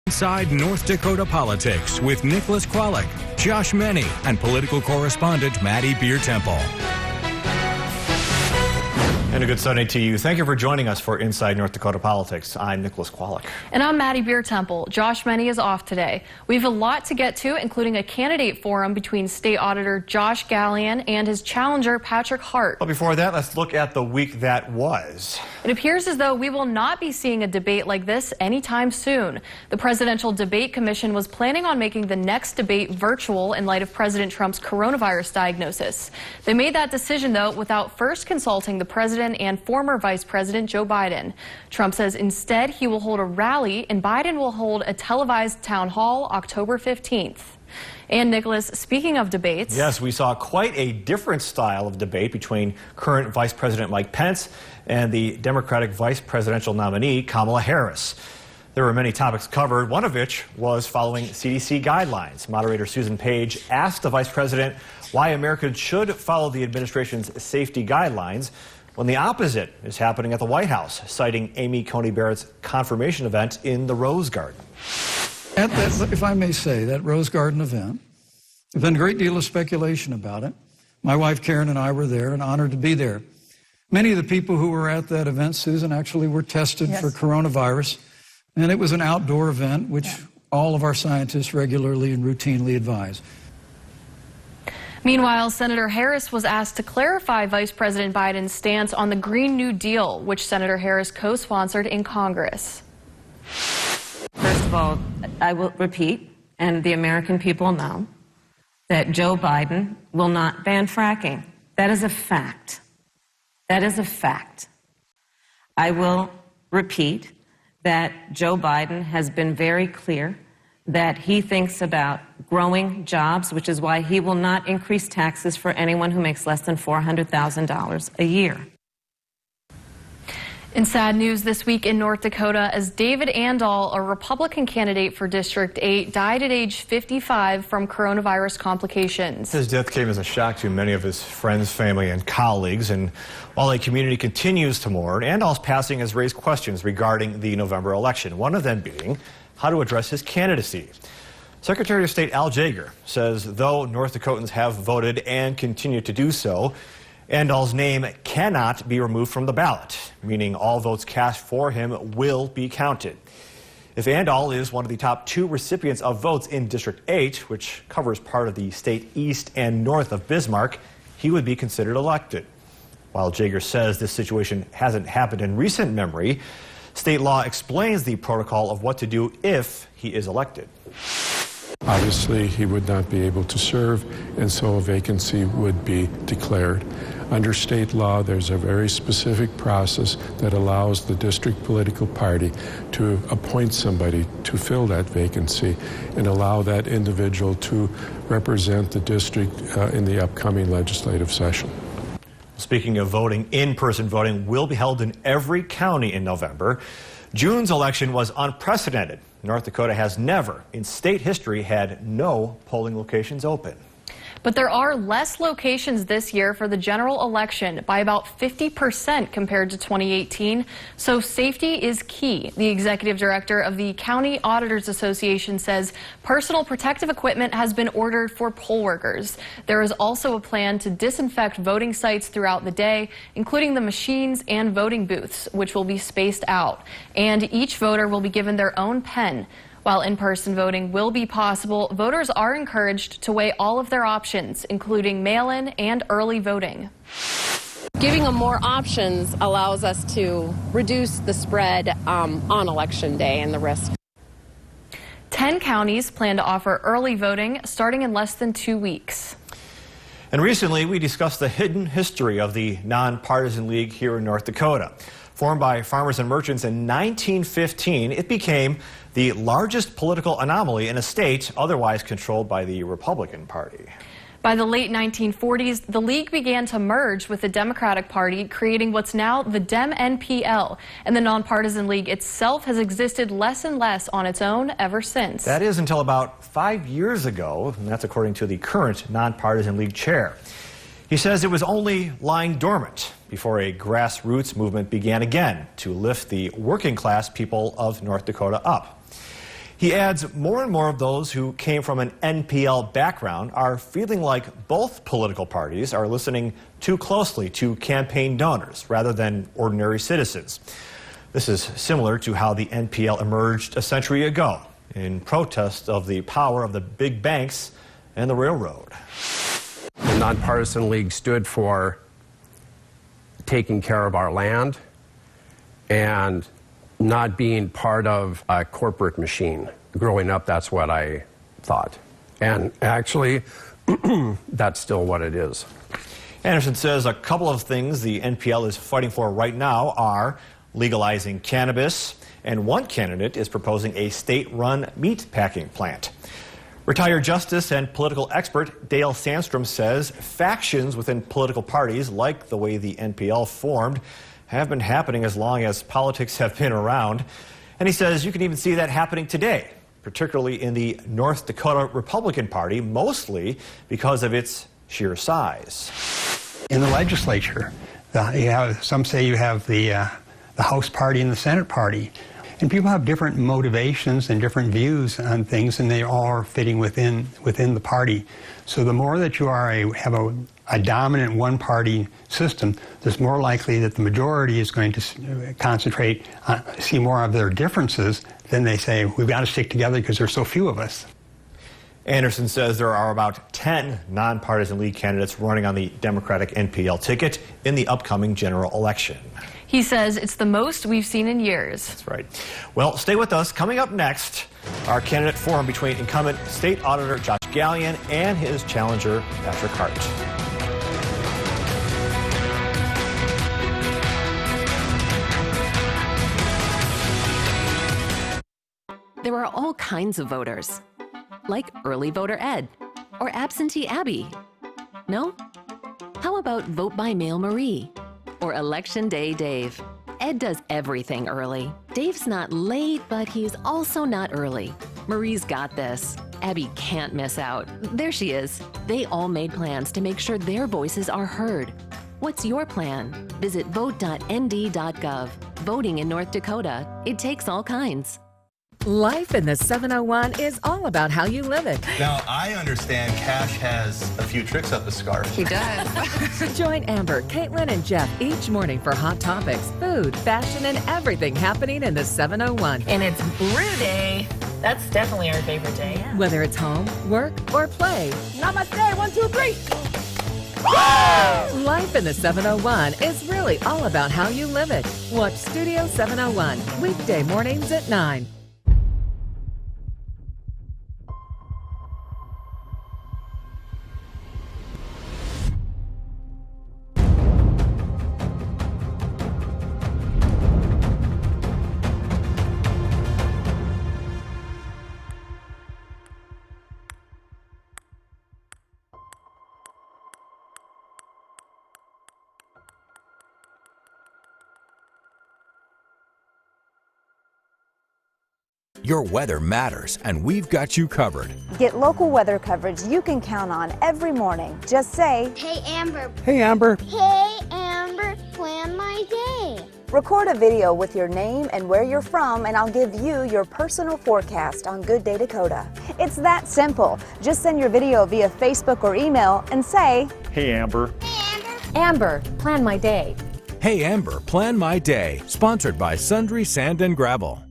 Inside North Dakota Politics with Nicholas Kwolek, Josh Meny, and political correspondent Maddie Beer-Temple. And a good Sunday to you. Thank you for joining us for Inside North Dakota Politics. I'm Nicholas Kwolek. And I'm Maddie Beer-Temple. Josh Meny is off today. We have a lot to get to, including a candidate forum between State Auditor Josh Gallion and his challenger Patrick Hart. But before that, let's look at the week that was. It appears as though we will not be seeing a debate like this anytime soon. The Presidential Debate Commission was planning on making the next debate virtual in light of President Trump's coronavirus diagnosis. They made that decision, though, without first consulting the president and former Vice President Joe Biden. Trump says instead he will hold a rally and Biden will hold a televised town hall October 15th. And Nicholas, speaking of debates. Yes, we saw quite a different style of debate between current Vice President Mike Pence and the Democratic vice presidential nominee Kamala Harris. There were many topics covered, one of which was following CDC guidelines. Moderator Susan Page asked the vice president why Americans should follow the administration's safety guidelines when the opposite is happening at the White House, citing Amy Coney Barrett's confirmation event in the Rose Garden. At that, if I may say, that Rose Garden event, there's been a great deal of speculation about it. My wife Karen and I were there and honored to be there. Many of the people who were at that event, Susan, actually were tested for coronavirus, and it was an outdoor event, which all of our scientists regularly and routinely advise. Meanwhile, Senator Harris was asked to clarify Vice President Biden's stance on the Green New Deal, which Senator Harris co-sponsored in Congress. First of all, I will repeat, and the American people know, that Joe Biden will not ban fracking. That is a fact. That is a fact. I will repeat that Joe Biden has been very clear that he thinks about growing jobs, which is why he will not increase taxes for anyone who makes less than $400,000 a year. In sad news this week in North Dakota, as David Andal, a Republican candidate for District 8, died at age 55 from coronavirus complications. His death came as a shock to many of his friends, family, and colleagues. And while a community continues to mourn, Andal's passing has raised questions regarding the November election, one of them being how to address his candidacy. Secretary of State Al Jaeger says though North Dakotans have voted and continue to do so, Andal's name cannot be removed from the ballot, meaning all votes cast for him will be counted. If Andal is one of the top 2 recipients of votes in District 8, which covers part of the state east and north of Bismarck, he would be considered elected. While Jaeger says this situation hasn't happened in recent memory, state law explains the protocol of what to do if he is elected. Obviously, he would not be able to serve, and so a vacancy would be declared. Under state law, there's a very specific process that allows the district political party to appoint somebody to fill that vacancy and allow that individual to represent the district in the upcoming legislative session. Speaking of voting, in-person voting will be held in every county in November. June's election was unprecedented. North Dakota has never in state history had no polling locations open. But there are less locations this year for the general election by about 50% compared to 2018. So safety is key. The executive director of the County Auditors Association says personal protective equipment has been ordered for poll workers. There is also a plan to disinfect voting sites throughout the day, including the machines and voting booths, which will be spaced out. And each voter will be given their own pen. While in-person voting will be possible, voters are encouraged to weigh all of their options, including mail-in and early voting. Giving them more options allows us to reduce the spread on Election Day and the risk. 10 counties plan to offer early voting starting in less than 2 weeks. And recently, we discussed the hidden history of the Nonpartisan League here in North Dakota. Formed by farmers and merchants in 1915, it became the largest political anomaly in a state otherwise controlled by the Republican Party. By the late 1940s, the League began to merge with the Democratic Party, creating what's now the Dem-NPL. And the Nonpartisan League itself has existed less and less on its own ever since. That is until about 5 years ago, and that's according to the current Nonpartisan League chair. He says it was only lying dormant before a grassroots movement began again to lift the working class people of North Dakota up. He adds more and more of those who came from an NPL background are feeling like both political parties are listening too closely to campaign donors rather than ordinary citizens. This is similar to how the NPL emerged a century ago in protest of the power of the big banks and the railroad. The Nonpartisan League stood for taking care of our land and not being part of a corporate machine. Growing up, that's what I thought. And actually, that's still what it is. Anderson says a couple of things the NPL is fighting for right now are legalizing cannabis, and one candidate is proposing a state-run meat packing plant. Retired justice and political expert Dale Sandstrom says factions within political parties, like the way the NPL formed, have been happening as long as politics have been around. And he says you can even see that happening today, particularly in the North Dakota Republican Party, mostly because of its sheer size. In the legislature, some say you have the House Party and the Senate Party. And people have different motivations and different views on things, and they all are fitting within the party. So the more that you have a dominant one-party system, there's more likely that the majority is going to concentrate on, see more of their differences than they say, we've got to stick together because there's so few of us. Anderson says there are about 10 nonpartisan league candidates running on the Democratic NPL ticket in the upcoming general election. He says it's the most we've seen in years. That's right. Well, stay with us. Coming up next, our candidate forum between incumbent State Auditor Josh Gallion and his challenger, Patrick Hart. There are all kinds of voters, like early voter Ed or absentee Abby. No? How about vote by mail Marie or election day Dave? Ed does everything early. Dave's not late, but he's also not early. Marie's got this. Abby can't miss out. There she is. They all made plans to make sure their voices are heard. What's your plan? Visit vote.nd.gov. Voting in North Dakota, it takes all kinds. Life in the 701 is all about how you live it. Now, I understand Cash has a few tricks up his scarf. He does. Join Amber, Caitlin, and Jeff each morning for hot topics, food, fashion, and everything happening in the 701. And it's brew day. That's definitely our favorite day. Yeah. Whether it's home, work, or play. Namaste, 1, 2, 3. Woo! Life in the 701 is really all about how you live it. Watch Studio 701, weekday mornings at 9. Your weather matters, and we've got you covered. Get local weather coverage you can count on every morning. Just say, "Hey Amber." Hey Amber. Hey Amber, plan my day. Record a video with your name and where you're from, and I'll give you your personal forecast on Good Day Dakota. It's that simple. Just send your video via Facebook or email and say, "Hey Amber." Hey Amber. Amber, plan my day. Hey Amber, plan my day. Sponsored by Sundry Sand and Gravel.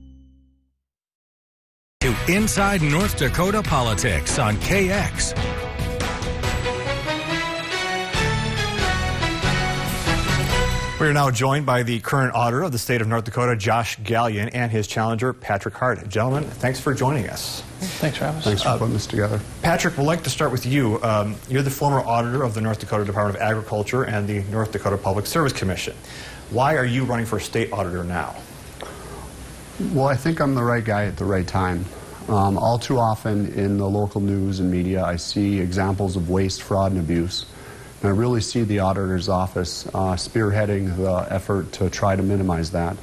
To Inside North Dakota Politics on KX. We are now joined by the current auditor of the state of North Dakota, Josh Gallion, and his challenger, Patrick Hart. Gentlemen, thanks for joining us. Thanks for having us. Thanks for putting this together. Patrick, we'd like to start with you. You're the former auditor of the North Dakota Department of Agriculture and the North Dakota Public Service Commission. Why are you running for state auditor now? Well, I think I'm the right guy at the right time. All too often in the local news and media, I see examples of waste, fraud, and abuse. And I really see the auditor's office spearheading the effort to try to minimize that.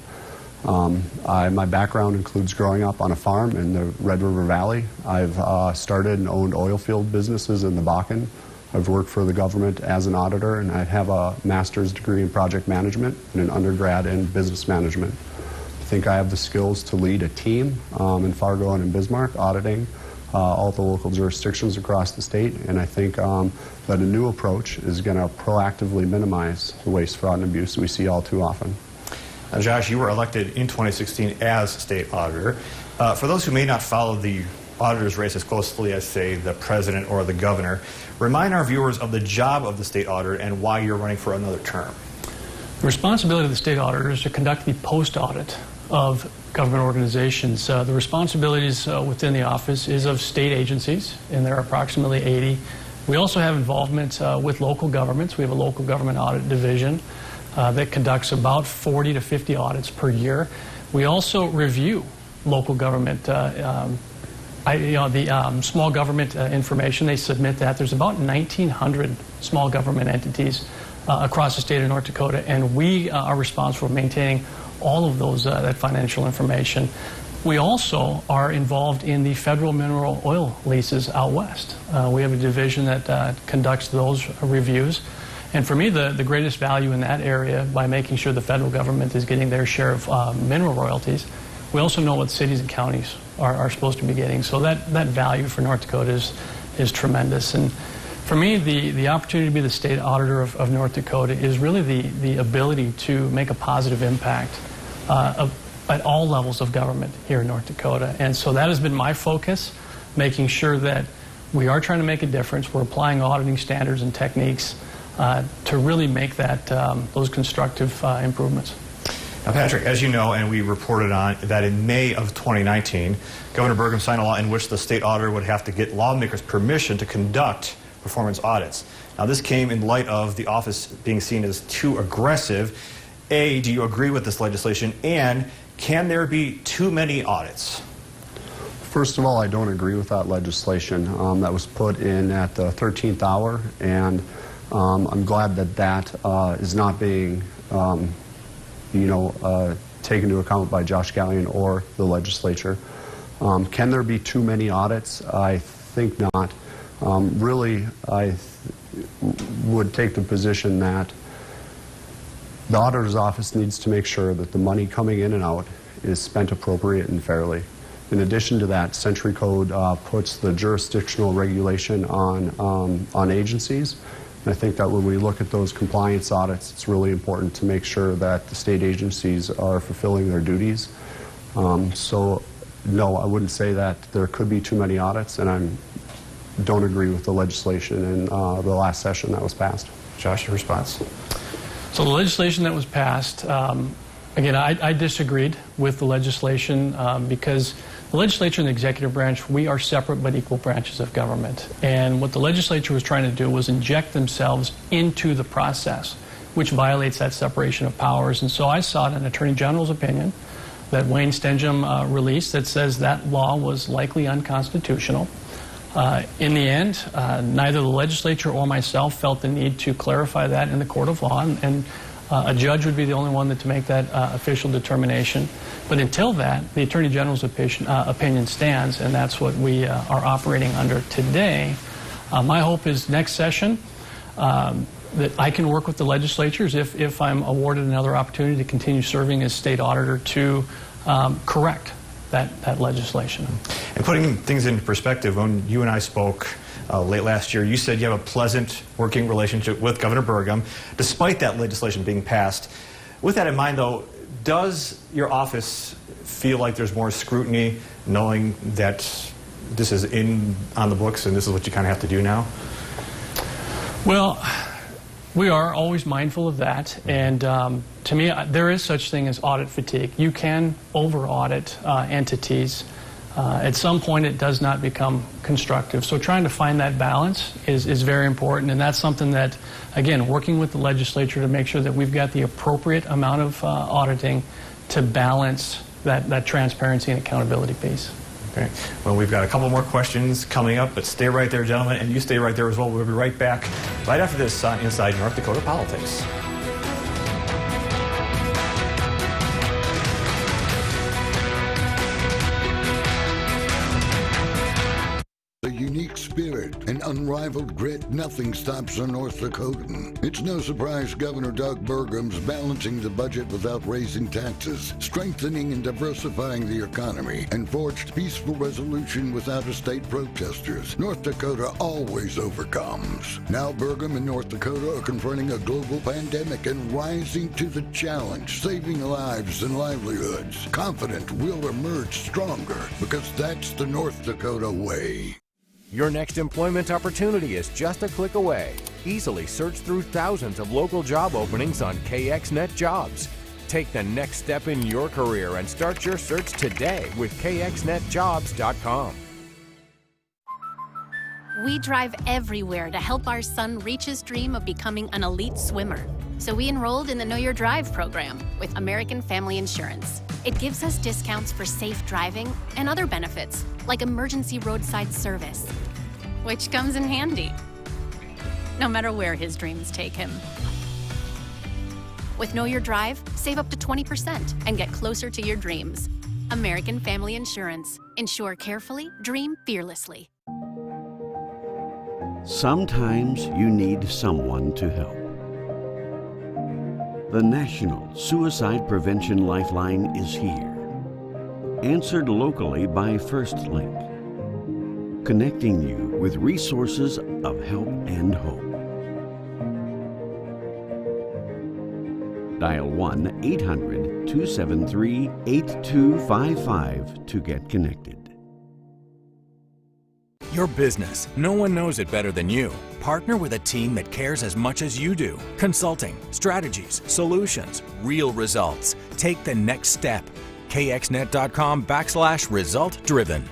My background includes growing up on a farm in the Red River Valley. I've started and owned oil field businesses in the Bakken. I've worked for the government as an auditor, and I have a master's degree in project management and an undergrad in business management. I think I have the skills to lead a team in Fargo and in Bismarck, auditing all the local jurisdictions across the state, and I think that a new approach is going to proactively minimize the waste, fraud, and abuse that we see all too often. Now, Josh, you were elected in 2016 as state auditor. For those who may not follow the auditor's race as closely as, say, the president or the governor, remind our viewers of the job of the state auditor and why you're running for another term. The responsibility of the state auditor is to conduct the post-audit of government organizations. The responsibilities within the office is of state agencies, and there are approximately 80. We also have involvement with local governments. We have a local government audit division that conducts about 40 to 50 audits per year. We also review local government, small government information. They submit that. There's about 1,900 small government entities across the state of North Dakota, and we are responsible for maintaining all of those that financial information. We also are involved in the federal mineral oil leases out west. We have a division that conducts those reviews. And for me, the greatest value in that area, by making sure the federal government is getting their share of mineral royalties, we also know what cities and counties are supposed to be getting. So that value for North Dakota is tremendous. And for me, the opportunity to be the state auditor of North Dakota is really the ability to make a positive impact at all levels of government here in North Dakota. And so that has been my focus, making sure that we are trying to make a difference. We're applying auditing standards and techniques to really make that those constructive improvements. Now, Patrick, as you know, and we reported on, that in May of 2019, Governor Burgum signed a law in which the state auditor would have to get lawmakers' permission to conduct performance audits. Now, this came in light of the office being seen as too aggressive. A, do you agree with this legislation? And can there be too many audits? First of all, I don't agree with that legislation that was put in at the 13th hour, and I'm glad that that is not being taken into account by Josh Gallion or the legislature. Can there be too many audits? I think not. Really, I would take the position that the auditor's office needs to make sure that the money coming in and out is spent appropriate and fairly. In addition to that, Century Code puts the jurisdictional regulation on agencies. And I think that when we look at those compliance audits, it's really important to make sure that the state agencies are fulfilling their duties. So, no, I wouldn't say that there could be too many audits, and I don't agree with the legislation in the last session that was passed. Josh, your response? So the legislation that was passed, again, I disagreed with the legislation because the legislature and the executive branch, we are separate but equal branches of government. And what the legislature was trying to do was inject themselves into the process, which violates that separation of powers. And so I sought an Attorney General's opinion that Wayne Stenjum released that says that law was likely unconstitutional. In the end, neither the legislature or myself felt the need to clarify that in the court of law, and a judge would be the only one to make that official determination. But until that, the Attorney General's opinion stands, and that's what we are operating under today. My hope is next session that I can work with the legislatures if I'm awarded another opportunity to continue serving as state auditor to correct that legislation. And putting things into perspective, when you and I spoke late last year, you said you have a pleasant working relationship with Governor Burgum, despite that legislation being passed. With that in mind, though, does your office feel like there's more scrutiny, knowing that this is on the books and this is what you kind of have to do now? Well, we are always mindful of that, and to me, there is such thing as audit fatigue. You can over-audit entities. At some point, it does not become constructive. So trying to find that balance is very important, and that's something that, again, working with the legislature to make sure that we've got the appropriate amount of auditing to balance that transparency and accountability piece. Okay. Well, we've got a couple more questions coming up, but stay right there, gentlemen, and you stay right there as well. We'll be right back right after this on Inside North Dakota Politics. The unique spirit and unrivaled grit, nothing stops a North Dakotan. It's no surprise Governor Doug Burgum's balancing the budget without raising taxes, strengthening and diversifying the economy, and forged peaceful resolution with out-of-state protesters. North Dakota always overcomes. Now Burgum and North Dakota are confronting a global pandemic and rising to the challenge, saving lives and livelihoods. Confident we'll emerge stronger, because that's the North Dakota way. Your next employment opportunity is just a click away. Easily search through thousands of local job openings on KXNet Jobs. Take the next step in your career and start your search today with KXNetJobs.com. We drive everywhere to help our son reach his dream of becoming an elite swimmer. So we enrolled in the Know Your Drive program with American Family Insurance. It gives us discounts for safe driving and other benefits, like emergency roadside service, which comes in handy, no matter where his dreams take him. With Know Your Drive, save up to 20% and get closer to your dreams. American Family Insurance. Insure carefully, dream fearlessly. Sometimes you need someone to help. The National Suicide Prevention Lifeline is here. Answered locally by FIRSTLINK, connecting you with resources of help and hope. Dial 1-800-273-8255 to get connected. Your business, no one knows it better than you. Partner with a team that cares as much as you do. Consulting, strategies, solutions, real results. Take the next step. KXNet.com/result driven.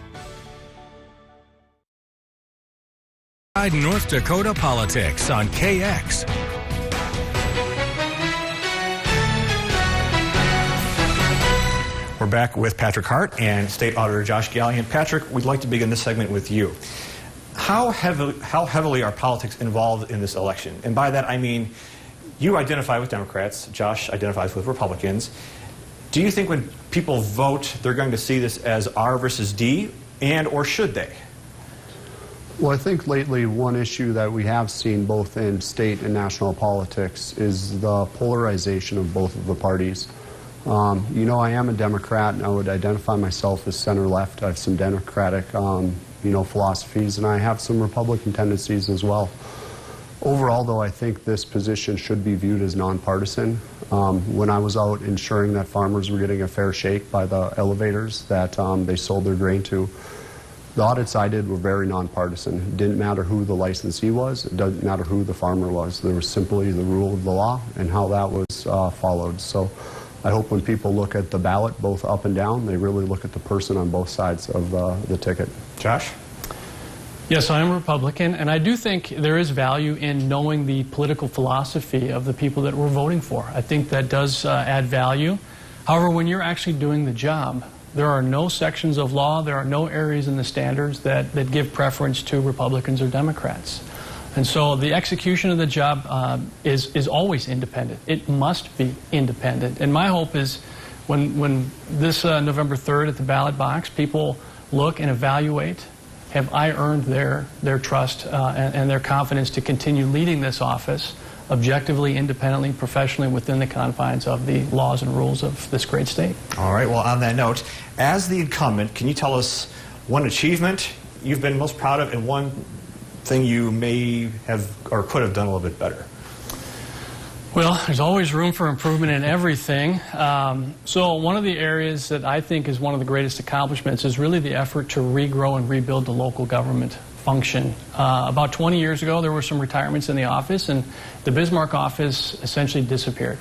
North Dakota politics on KX. We're back with Patrick Hart and State Auditor Josh Gallion. Patrick, we'd like to begin this segment with you. How heavily are politics involved in this election? And by that I mean, you identify with Democrats, Josh identifies with Republicans. Do you think when people vote, they're going to see this as R versus D, and or should they? Well, I think lately one issue that we have seen both in state and national politics is the polarization of both of the parties. You know, I am a Democrat, and I would identify myself as center-left. I have some Democratic, philosophies, and I have some Republican tendencies as well. Overall, though, I think this position should be viewed as nonpartisan. When I was out ensuring that farmers were getting a fair shake by the elevators that they sold their grain to, the audits I did were very nonpartisan. It didn't matter who the licensee was. It doesn't matter who the farmer was. There was simply the rule of the law and how that was followed. So I hope when people look at the ballot, both up and down, they really look at the person on both sides of the ticket. Josh? Yes, I am a Republican, and I do think there is value in knowing the political philosophy of the people that we're voting for. I think that does add value. However, when you're actually doing the job, there are no sections of law, there are no areas in the standards that give preference to Republicans or Democrats. And so the execution of the job is always independent. It must be independent. And my hope is when this November 3rd at the ballot box, people look and evaluate, have I earned their trust and their confidence to continue leading this office objectively, independently, professionally within the confines of the laws and rules of this great state. All right, well, on that note, as the incumbent, can you tell us one achievement you've been most proud of and one thing you may have or could have done a little bit better? Well, there's always room for improvement in everything. So one of the areas that I think is one of the greatest accomplishments is really the effort to regrow and rebuild the local government function. About 20 years ago, there were some retirements in the office, and the Bismarck office essentially disappeared.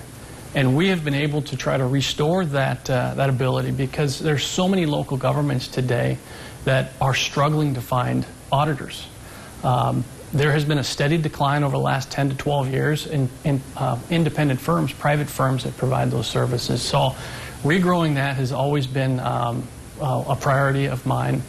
And we have been able to try to restore that ability because there's so many local governments today that are struggling to find auditors. There has been a steady decline over the last 10 to 12 years in independent firms, private firms that provide those services. So regrowing that has always been a priority of mine.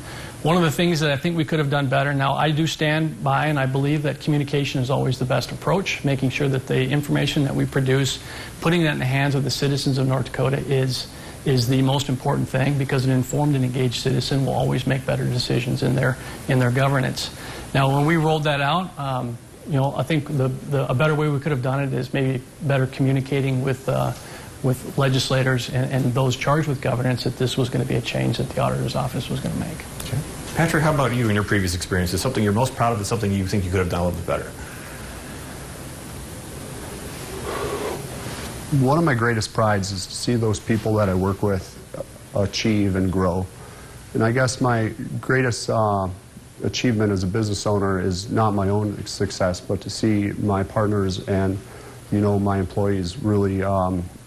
One of the things that I think we could have done better, now I do stand by and I believe that communication is always the best approach, making sure that the information that we produce, putting that in the hands of the citizens of North Dakota is is the most important thing, because an informed and engaged citizen will always make better decisions in their governance. Now, when we rolled that out, you know, I think a better way we could have done it is maybe better communicating with legislators and those charged with governance that this was going to be a change that the auditor's office was going to make. Okay. Patrick, how about you in your previous experiences? Something you're most proud of, and something you think you could have done a little bit better? One of my greatest prides is to see those people that I work with achieve and grow. And I guess my greatest achievement as a business owner is not my own success, but to see my partners and, you know, my employees really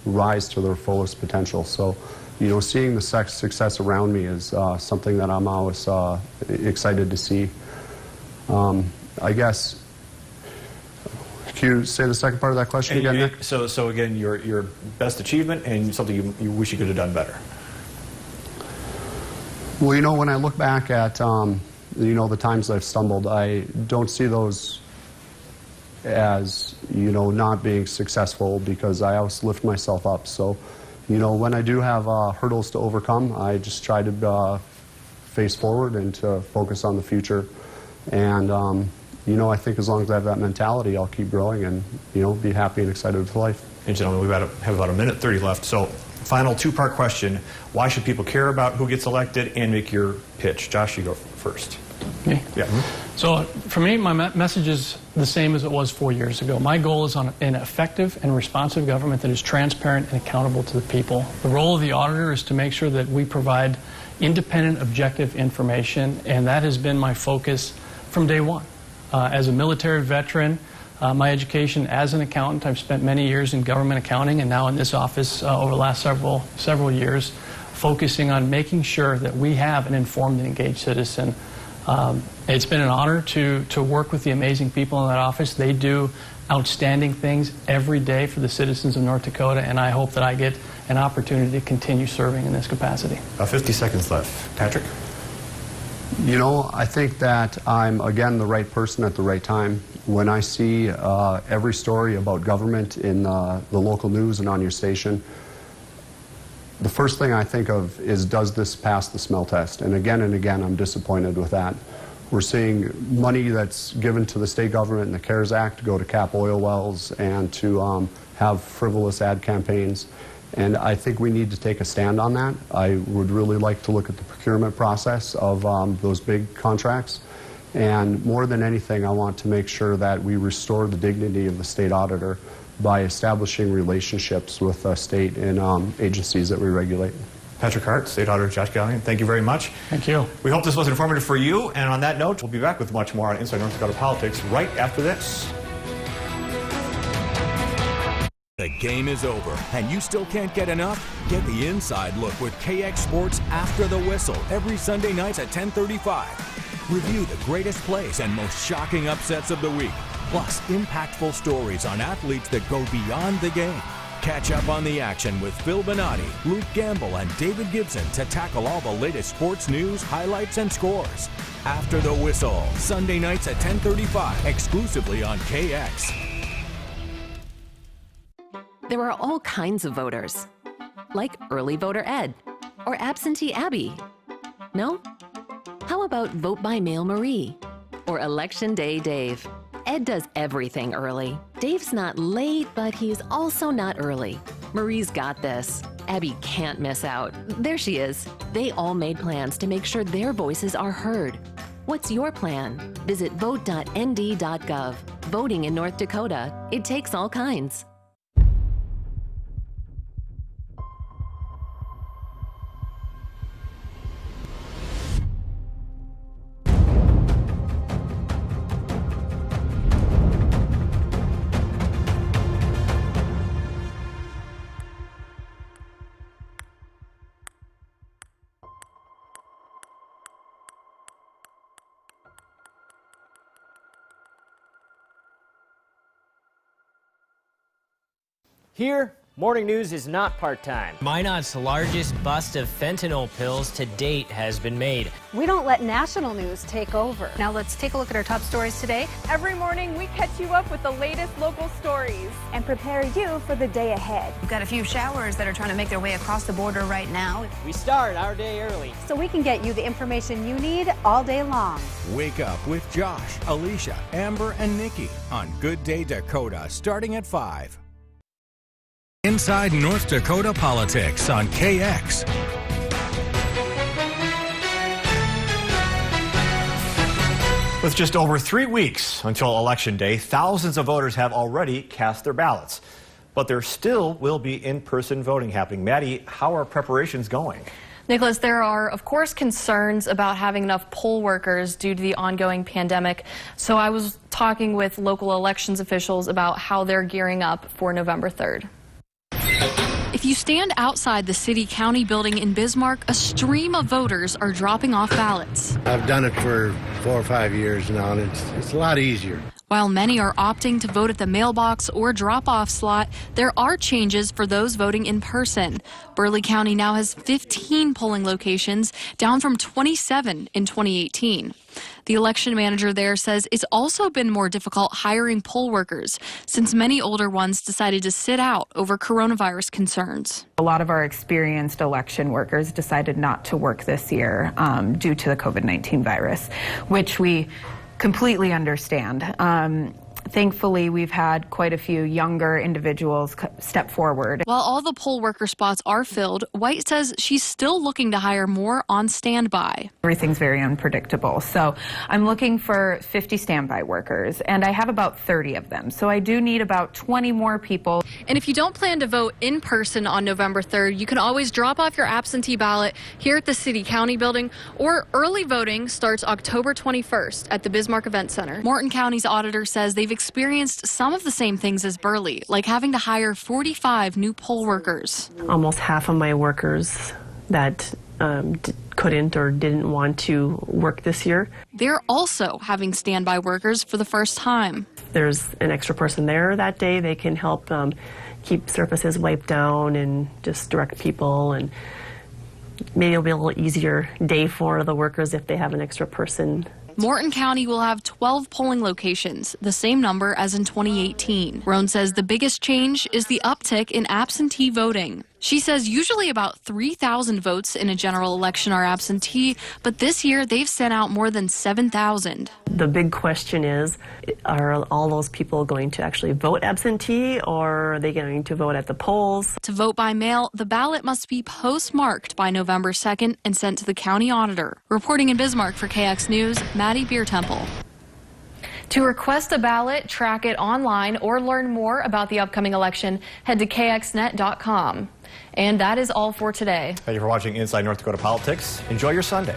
rise to their fullest potential. So, you know, seeing the success around me is something that I'm always excited to see. I guess, can you say the second part of that question again, Nick? So again, your best achievement and something you wish you could have done better. Well, you know, when I look back at, you know, the times I've stumbled, I don't see those as, you know, not being successful, because I always lift myself up. So, you know, when I do have hurdles to overcome, I just try to face forward and to focus on the future. And, you know, I think as long as I have that mentality, I'll keep growing and, you know, be happy and excited with life. And gentlemen, we have about a minute 30 left. So, final two-part question. Why should people care about who gets elected, and make your pitch? Josh, you go first. Me? Yeah. So for me, my message is the same as it was 4 years ago. My goal is on an effective and responsive government that is transparent and accountable to the people. The role of the auditor is to make sure that we provide independent, objective information, and that has been my focus from day one. As a military veteran, my education as an accountant, I've spent many years in government accounting, and now in this office over the last several years, focusing on making sure that we have an informed and engaged citizen. It's been an honor to work with the amazing people in that office. They do outstanding things every day for the citizens of North Dakota, and I hope that I get an opportunity to continue serving in this capacity. 50 seconds left. Patrick? You know, I think that I'm, again, the right person at the right time. When I see every story about government in the local news and on your station, the first thing I think of is, does this pass the smell test? And again, I'm disappointed with that. We're seeing money that's given to the state government in the CARES Act go to cap oil wells and to have frivolous ad campaigns. And I think we need to take a stand on that. I would really like to look at the procurement process of those big contracts. And more than anything, I want to make sure that we restore the dignity of the state auditor by establishing relationships with state and agencies that we regulate. Patrick Hart, State Auditor Josh Gallion, thank you very much. Thank you. We hope this was informative for you. And on that note, we'll be back with much more on Inside North Dakota Politics right after this. The game is over, and you still can't get enough? Get the inside look with KX Sports After the Whistle every Sunday nights at 10:35. Review the greatest plays and most shocking upsets of the week, plus impactful stories on athletes that go beyond the game. Catch up on the action with Phil Bonatti, Luke Gamble, and David Gibson to tackle all the latest sports news, highlights, and scores. After the Whistle, Sunday nights at 10:35, exclusively on KX. There are all kinds of voters, like early voter Ed or absentee Abby. No? How about vote by mail Marie or election day Dave? Ed does everything early. Dave's not late, but he's also not early. Marie's got this. Abby can't miss out. There she is. They all made plans to make sure their voices are heard. What's your plan? Visit vote.nd.gov. Voting in North Dakota, it takes all kinds. Here Morning News is not part-time. Minot's largest bust of fentanyl pills to date has been made. We don't let national news take over. Now let's take a look at our top stories today. Every morning we catch you up with the latest local stories and prepare you for the day ahead. We've got a few showers that are trying to make their way across the border right now. We start our day early, so we can get you the information you need all day long. Wake up with Josh, Alicia, Amber, and Nikki on Good Day Dakota, starting at 5. Inside North Dakota Politics on KX. With just over 3 weeks until Election Day, thousands of voters have already cast their ballots. But there still will be in-person voting happening. Maddie, how are preparations going? Nicholas, there are, of course, concerns about having enough poll workers due to the ongoing pandemic. So I was talking with local elections officials about how they're gearing up for November 3rd. If you stand outside the city-county building in Bismarck, a stream of voters are dropping off ballots. I've done it for 4 or 5 years now, and it's a lot easier. While many are opting to vote at the mailbox or drop-off slot, there are changes for those voting in person. Burleigh County now has 15 polling locations, down from 27 in 2018. The election manager there says it's also been more difficult hiring poll workers since many older ones decided to sit out over coronavirus concerns. A lot of our experienced election workers decided not to work this year due to the COVID-19 virus, which we completely understand. Thankfully, we've had quite a few younger individuals step forward. While all the poll worker spots are filled, White says she's still looking to hire more on standby. Everything's very unpredictable. So I'm looking for 50 standby workers, and I have about 30 of them. So I do need about 20 more people. And if you don't plan to vote in person on November 3rd, you can always drop off your absentee ballot here at the city-county building, or early voting starts October 21st at the Bismarck Event Center. Morton County's auditor says they've experienced some of the same things as Burleigh, like having to hire 45 new poll workers. Almost half of my workers that couldn't or didn't want to work this year. They're also having standby workers for the first time. There's an extra person there that day. They can help keep surfaces wiped down and just direct people, and maybe it'll be a little easier day for the workers if they have an extra person. Morton County will have 12 polling locations, the same number as in 2018. Roan says the biggest change is the uptick in absentee voting. She says usually about 3,000 votes in a general election are absentee, but this year they've sent out more than 7,000. The big question is, are all those people going to actually vote absentee, or are they going to vote at the polls? To vote by mail, the ballot must be postmarked by November 2nd and sent to the county auditor. Reporting in Bismarck for KX News, Maddie Beer-Temple. To request a ballot, track it online, or learn more about the upcoming election, head to kxnet.com. And that is all for today. Thank you for watching Inside North Dakota Politics. Enjoy your Sunday.